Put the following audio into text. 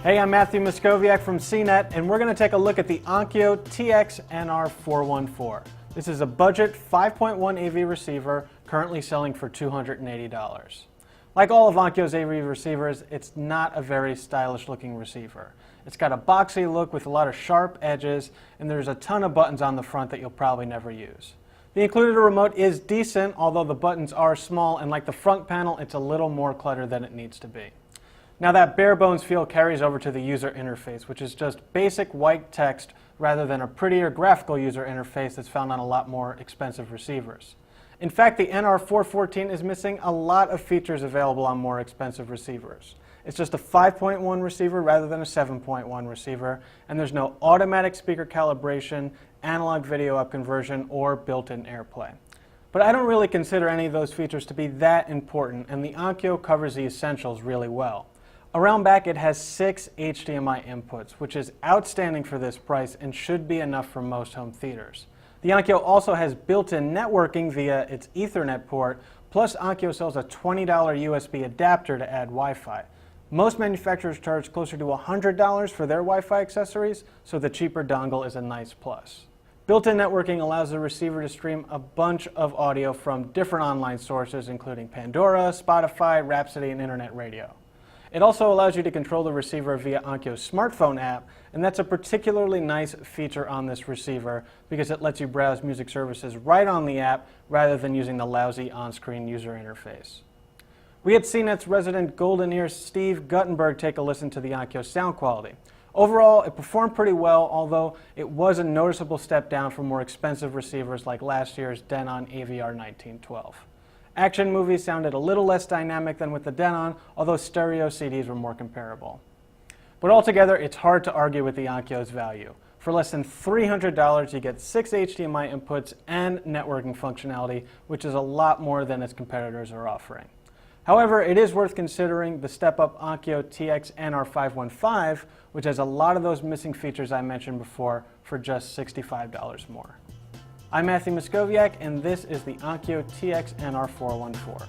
Hey, I'm Matthew Moscoviak from CNET, and we're going to take a look at the Onkyo TX-NR414. This is a budget 5.1 AV receiver currently selling for $280. Like all of Onkyo's AV receivers, it's not a very stylish looking receiver. It's got a boxy look with a lot of sharp edges, and there's a ton of buttons on the front that you'll probably never use. The included remote is decent, although the buttons are small, and like the front panel, it's a little more cluttered than it needs to be. Now that bare bones feel carries over to the user interface, which is just basic white text rather than a prettier graphical user interface that's found on a lot more expensive receivers. In fact, the NR414 is missing a lot of features available on more expensive receivers. It's just a 5.1 receiver rather than a 7.1 receiver, and there's no automatic speaker calibration, analog video up conversion, or built-in AirPlay. But I don't really consider any of those features to be that important, and the Onkyo covers the essentials really well. Around back, it has 6 HDMI inputs, which is outstanding for this price and should be enough for most home theaters. The Onkyo also has built-in networking via its Ethernet port, plus Onkyo sells a $20 USB adapter to add Wi-Fi. Most manufacturers charge closer to $100 for their Wi-Fi accessories, so the cheaper dongle is a nice plus. Built-in networking allows the receiver to stream a bunch of audio from different online sources, including Pandora, Spotify, Rhapsody, and Internet Radio. It also allows you to control the receiver via Onkyo's smartphone app, and that's a particularly nice feature on this receiver because it lets you browse music services right on the app rather than using the lousy on-screen user interface. We had CNET's resident golden ear Steve Guttenberg take a listen to the Onkyo sound quality. Overall, it performed pretty well, although it was a noticeable step down from more expensive receivers like last year's Denon AVR 1912. Action movies sounded a little less dynamic than with the Denon, although stereo CDs were more comparable. But altogether, it's hard to argue with the Onkyo's value. For less than $300, you get 6 HDMI inputs and networking functionality, which is a lot more than its competitors are offering. However, it is worth considering the step-up Onkyo TX-NR414, which has a lot of those missing features I mentioned before for just $65 more. I'm Matthew Moscoviak, and this is the Onkyo TX-NR414.